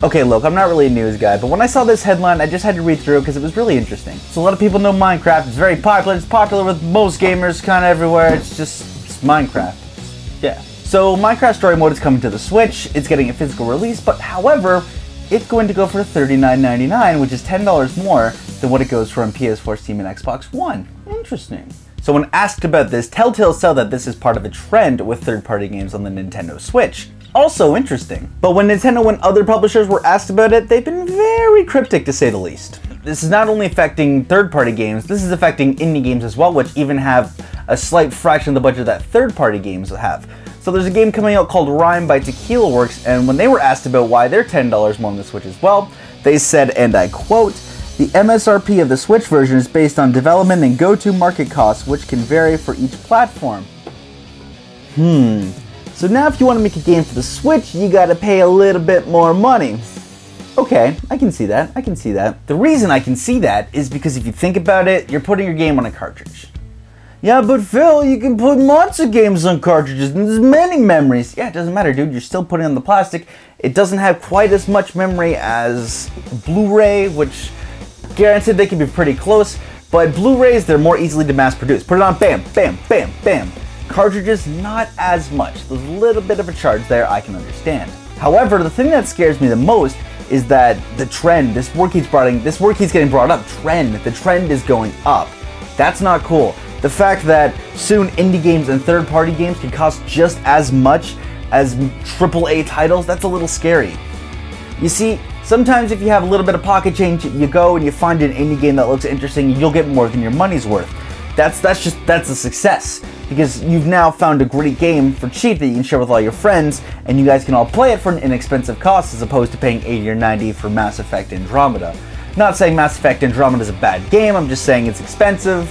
Okay, look, I'm not really a news guy, but when I saw this headline, I just had to read through it because it was really interesting. So a lot of people know Minecraft. It's very popular. It's popular with most gamers kind of everywhere. It's Minecraft. Yeah. So Minecraft Story Mode is coming to the Switch. It's getting a physical release, but however, it's going to go for $39.99, which is $10 more than what it goes for on PS4, Steam, and Xbox One. Interesting. So when asked about this, Telltale said that this is part of a trend with third-party games on the Nintendo Switch. Also interesting. But when Nintendo and other publishers were asked about it, they've been very cryptic to say the least. This is not only affecting third-party games, this is affecting indie games as well, which even have a slight fraction of the budget that third-party games have. So there's a game coming out called Rhyme by Tequila Works, and when they were asked about why they're $10 more on the Switch as well, they said, and I quote, "The MSRP of the Switch version is based on development and go-to-market costs, which can vary for each platform." So now if you want to make a game for the Switch, you gotta pay a little bit more money. Okay, I can see that, I can see that. The reason I can see that is because if you think about it, you're putting your game on a cartridge. Yeah, but Phil, you can put lots of games on cartridges and there's many memories. Yeah, it doesn't matter, dude. You're still putting on the plastic. It doesn't have quite as much memory as Blu-ray, which granted they can be pretty close, but Blu-rays, they're more easily to mass produce. Put it on, bam, bam, bam, bam. Cartridges, not as much. There's a little bit of a charge there, I can understand. However, the thing that scares me the most is that the trend, this word keeps getting brought up, trend. The trend is going up. That's not cool. The fact that soon indie games and third-party games can cost just as much as AAA titles, that's a little scary. You see, sometimes if you have a little bit of pocket change, you go and you find an indie game that looks interesting, you'll get more than your money's worth. That's a success, because you've now found a great game for cheap that you can share with all your friends, and you guys can all play it for an inexpensive cost as opposed to paying $80 or $90 for Mass Effect Andromeda. Not saying Mass Effect Andromeda is a bad game, I'm just saying it's expensive,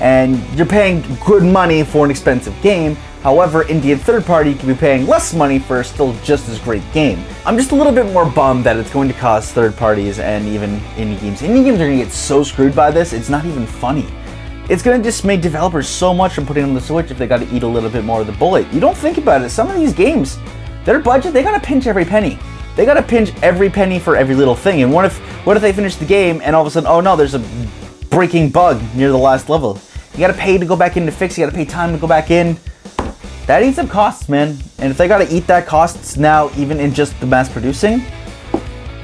and you're paying good money for an expensive game. However, indie and third party can be paying less money for a still just as great game. I'm just a little bit more bummed that it's going to cost third parties and even indie games. Indie games are going to get so screwed by this, it's not even funny. It's going to just make developers so much from putting on the Switch if they got to eat a little bit more of the bullet. You don't think about it, some of these games, their budget, they got to pinch every penny. They got to pinch every penny for every little thing. And what if they finish the game and all of a sudden, oh no, there's a breaking bug near the last level. You got to pay to go back in to fix it, you got to pay time to go back in. That eats up costs, man. And if they got to eat that costs now, even in just the mass producing,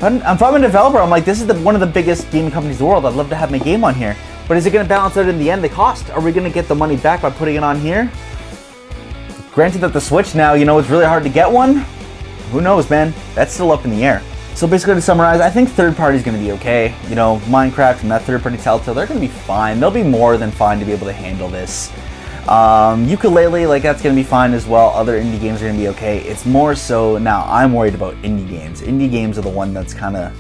if I'm a developer, I'm like, this is one of the biggest gaming companies in the world. I'd love to have my game on here. But is it going to balance out in the end, the cost? Are we going to get the money back by putting it on here? Granted that the Switch now, you know, it's really hard to get one. Who knows, man? That's still up in the air. So basically to summarize, I think third party is going to be okay. You know, Minecraft and that third party Telltale, they're going to be fine. They'll be more than fine to be able to handle this. Ukulele, like that's going to be fine as well. Other indie games are going to be okay. It's more so now I'm worried about indie games. Indie games are the one that's kind of,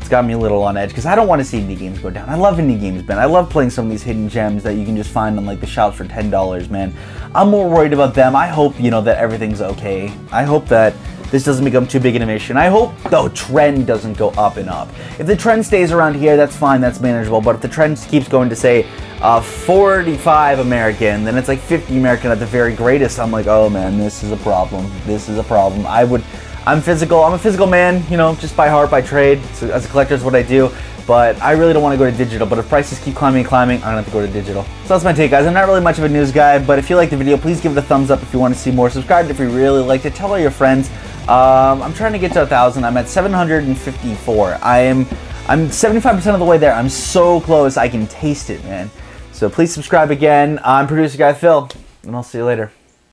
it's got me a little on edge because I don't want to see indie games go down. I love indie games, man. I love playing some of these hidden gems that you can just find on like the shops for $10, man. I'm more worried about them. I hope, you know, that everything's okay. I hope that this doesn't become too big an issue. And I hope the trend doesn't go up and up. If the trend stays around here, that's fine, that's manageable. But if the trend keeps going to say 45 American, then it's like 50 American at the very greatest, I'm like, oh man, this is a problem. This is a problem. I'm a physical man, you know, just by heart, by trade. So as a collector is what I do. But I really don't want to go to digital. But if prices keep climbing and climbing, I'm going to have to go to digital. So that's my take, guys. I'm not really much of a news guy, but if you like the video, please give it a thumbs up if you want to see more. Subscribe if you really liked it. Tell all your friends. I'm trying to get to 1,000. I'm at 754. I'm 75% of the way there. I'm so close. I can taste it, man. So please subscribe again. I'm producer guy Phil, and I'll see you later.